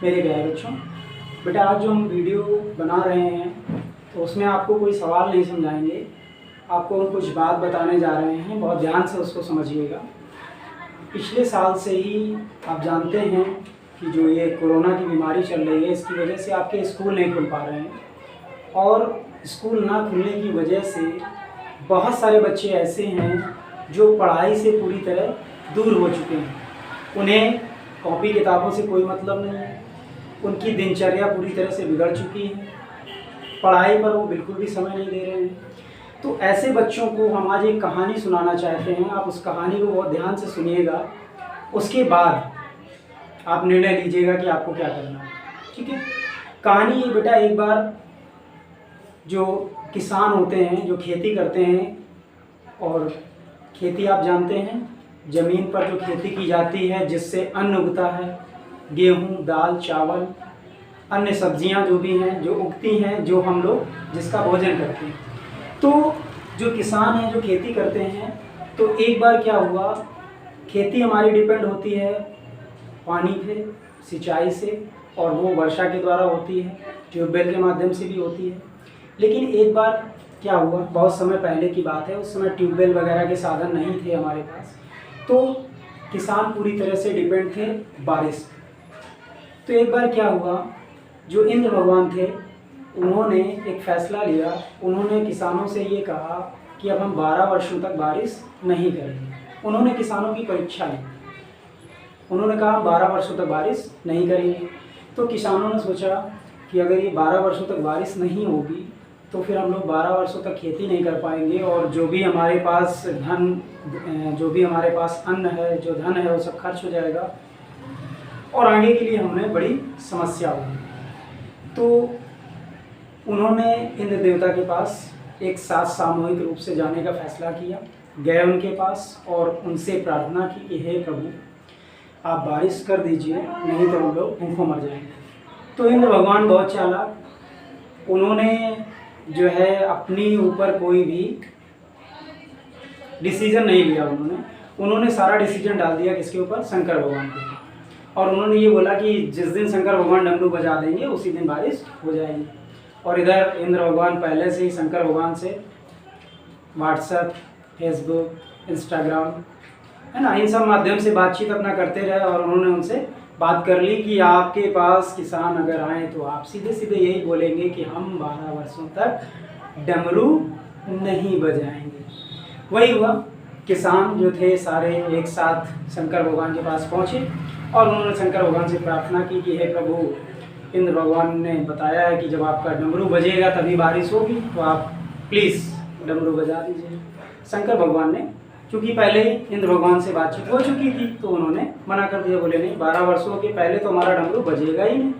मेरे प्यारे बच्चों, बेटा आज जो हम वीडियो बना रहे हैं तो उसमें आपको कोई सवाल नहीं समझाएंगे, आपको हम कुछ बात बताने जा रहे हैं। बहुत ध्यान से उसको समझिएगा। पिछले साल से ही आप जानते हैं कि जो ये कोरोना की बीमारी चल रही है, इसकी वजह से आपके स्कूल नहीं खुल पा रहे हैं और स्कूल ना खुलने की वजह से बहुत सारे बच्चे ऐसे हैं जो पढ़ाई से पूरी तरह दूर हो चुके हैं। उन्हें कॉपी किताबों से कोई मतलब नहीं है, उनकी दिनचर्या पूरी तरह से बिगड़ चुकी है, पढ़ाई पर वो बिल्कुल भी समय नहीं दे रहे हैं। तो ऐसे बच्चों को हम आज एक कहानी सुनाना चाहते हैं। आप उस कहानी को बहुत ध्यान से सुनिएगा, उसके बाद आप निर्णय लीजिएगा कि आपको क्या करना है। ठीक है। कहानी ये बेटा, एक बार जो किसान होते हैं, जो खेती करते हैं, और खेती आप जानते हैं, ज़मीन पर जो खेती की जाती है जिससे अन्न उगता है, गेहूँ, दाल, चावल, अन्य सब्जियां जो भी हैं जो उगती हैं, जो हम लोग जिसका भोजन करते हैं। तो जो किसान हैं जो खेती करते हैं, तो एक बार क्या हुआ, खेती हमारी डिपेंड होती है पानी पे, सिंचाई से, और वो वर्षा के द्वारा होती है, ट्यूबवेल के माध्यम से भी होती है। लेकिन एक बार क्या हुआ, बहुत समय पहले की बात है, उस समय ट्यूबवेल वगैरह के साधन नहीं थे हमारे पास, तो किसान पूरी तरह से डिपेंड थे बारिश पे। तो एक बार क्या हुआ, जो इंद्र भगवान थे उन्होंने एक फैसला लिया। उन्होंने किसानों से ये कहा कि अब हम 12 वर्षों तक बारिश नहीं करेंगे। उन्होंने किसानों की परीक्षा ली। उन्होंने कहा हम 12 वर्षों तक बारिश नहीं करेंगे। तो किसानों ने सोचा कि अगर ये 12 वर्षों तक बारिश नहीं होगी तो फिर हम लोग 12 वर्षों तक खेती नहीं कर पाएंगे, और जो भी हमारे पास जो भी हमारे पास अन्न है, जो धन है, वो सब खर्च हो जाएगा और आगे के लिए हमें बड़ी समस्या होगी। तो उन्होंने इंद्र देवता के पास एक साथ सामूहिक रूप से जाने का फैसला किया। गए उनके पास और उनसे प्रार्थना की कि हे प्रभु, आप बारिश कर दीजिए, नहीं तो हम लोग भूखों मर जाएंगे। तो इंद्र भगवान बहुत चालाक, उन्होंने जो है अपनी ऊपर कोई भी डिसीजन नहीं लिया। उन्होंने सारा डिसीजन डाल दिया किसके ऊपर, शंकर भगवान के ऊपर। और उन्होंने ये बोला कि जिस दिन शंकर भगवान डमरू बजा देंगे उसी दिन बारिश हो जाएगी। और इधर इंद्र भगवान पहले से ही शंकर भगवान से व्हाट्सएप, फेसबुक, इंस्टाग्राम, है ना, इन सब माध्यम से बातचीत अपना करते रहे। और उन्होंने उनसे बात कर ली कि आपके पास किसान अगर आए तो आप सीधे सीधे यही बोलेंगे कि हम 12 वर्षों तक डमरू नहीं बजाएंगे। वही हुआ, किसान जो थे सारे एक साथ शंकर भगवान के पास पहुँचे और उन्होंने शंकर भगवान से प्रार्थना की कि हे प्रभु, इंद्र भगवान ने बताया है कि जब आपका डमरू बजेगा तभी बारिश होगी, तो आप प्लीज़ डमरू बजा दीजिए। शंकर भगवान ने, क्योंकि पहले ही इंद्र भगवान से बातचीत हो चुकी थी, तो उन्होंने मना कर दिया, बोले नहीं, 12 वर्षों के पहले तो हमारा डमरू बजेगा ही नहीं।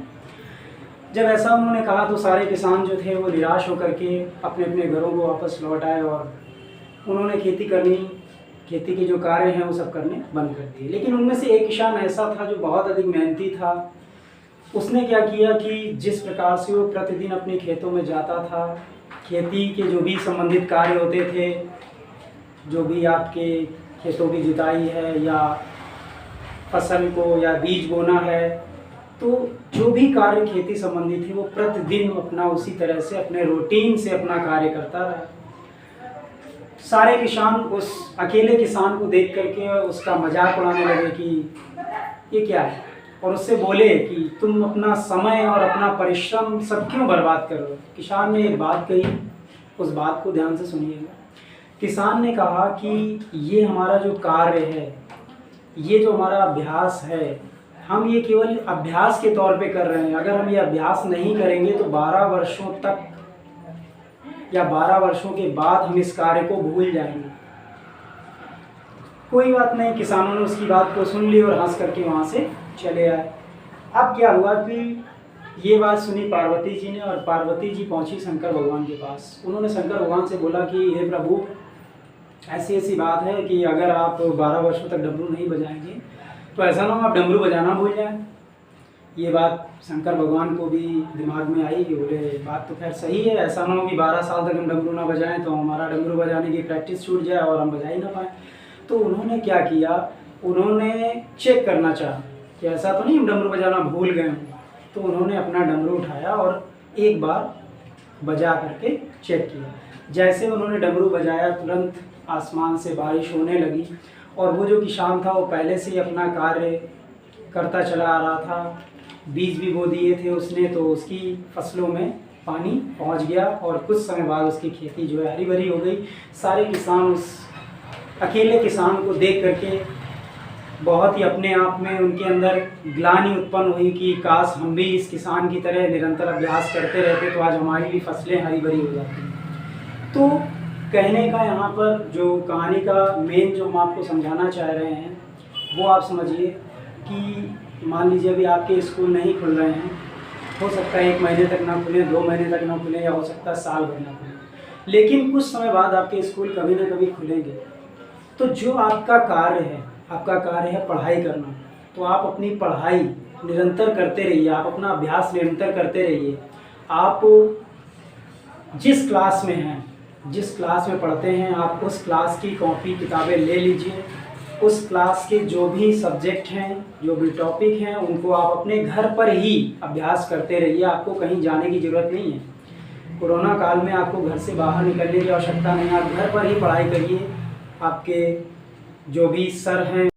जब ऐसा उन्होंने कहा तो सारे किसान जो थे वो निराश होकर के अपने अपने घरों को वापस लौट आए और उन्होंने खेती के जो कार्य हैं वो सब करने बंद कर दिए। लेकिन उनमें से एक किसान ऐसा था जो बहुत अधिक मेहनती था। उसने क्या किया कि जिस प्रकार से वो प्रतिदिन अपने खेतों में जाता था, खेती के जो भी संबंधित कार्य होते थे, जो भी आपके खेतों की जुताई है या फसल को या बीज बोना है, तो जो भी कार्य खेती संबंधी थे वो प्रतिदिन अपना उसी तरह से अपने रूटीन से अपना कार्य करता रहा। सारे किसान उस अकेले किसान को देख करके उसका मजाक उड़ाने लगे कि ये क्या है, और उससे बोले कि तुम अपना समय और अपना परिश्रम सब क्यों बर्बाद कर रहे हो। किसान ने एक बात कही, उस बात को ध्यान से सुनिएगा। किसान ने कहा कि ये हमारा जो कार्य है, ये जो हमारा अभ्यास है, हम ये केवल अभ्यास के तौर पे कर रहे हैं। अगर हम ये अभ्यास नहीं करेंगे तो 12 वर्षों तक या 12 वर्षों के बाद हम इस कार्य को भूल जाएंगे। कोई बात नहीं, किसानों ने उसकी बात को सुन ली और हंस करके वहाँ से चले आए। अब क्या हुआ कि ये बात सुनी पार्वती जी ने, और पार्वती जी पहुँची शंकर भगवान के पास। उन्होंने शंकर भगवान से बोला कि हे प्रभु, ऐसी ऐसी बात है कि अगर आप 12 वर्षों तक डमरू नहीं बजाएंगे तो ऐसा ना हो आप डमरू बजाना भूल जाएं। ये बात शंकर भगवान को भी दिमाग में आई कि बोले बात तो खैर सही है, ऐसा ना हो कि 12 साल तक हम डमरू ना बजाएं तो हमारा डमरू बजाने की प्रैक्टिस छूट जाए और हम बजा ही ना पाएँ। तो उन्होंने क्या किया, उन्होंने चेक करना चाहा कि ऐसा तो नहीं हम डमरू बजाना भूल गए। तो उन्होंने अपना डमरू उठाया और एक बार बजा करके चेक किया। जैसे उन्होंने डमरू बजाया तुरंत आसमान से बारिश होने लगी, और वो जो किसान था वो पहले से ही अपना कार्य करता चला आ रहा था, बीज भी बो दिए थे उसने, तो उसकी फसलों में पानी पहुंच गया और कुछ समय बाद उसकी खेती जो है हरी भरी हो गई। सारे किसान उस अकेले किसान को देख करके बहुत ही अपने आप में उनके अंदर ग्लानि उत्पन्न हुई कि काश हम भी इस किसान की तरह निरंतर अभ्यास करते रहते तो आज हमारी भी फसलें हरी भरी हो जाती। तो कहने का यहाँ पर जो कहानी का मेन जो हम आपको समझाना चाह रहे हैं वो आप समझिए कि मान लीजिए अभी आपके स्कूल नहीं खुल रहे हैं, हो सकता है 1 महीने तक ना खुले, 2 महीने तक ना खुले, या हो सकता है साल भर ना खुले, लेकिन कुछ समय बाद आपके स्कूल कभी ना कभी खुलेंगे। तो जो आपका कार्य है पढ़ाई करना, तो आप अपनी पढ़ाई निरंतर करते रहिए, आप अपना अभ्यास निरंतर करते रहिए। आप जिस क्लास में हैं, जिस क्लास में पढ़ते हैं, आप उस क्लास की कॉपी किताबें ले लीजिए। उस क्लास के जो भी सब्जेक्ट हैं, जो भी टॉपिक हैं, उनको आप अपने घर पर ही अभ्यास करते रहिए, आपको कहीं जाने की ज़रूरत नहीं है। कोरोना काल में आपको घर से बाहर निकलने की आवश्यकता नहीं है, आप घर पर ही पढ़ाई करिए। आपके जो भी सर हैं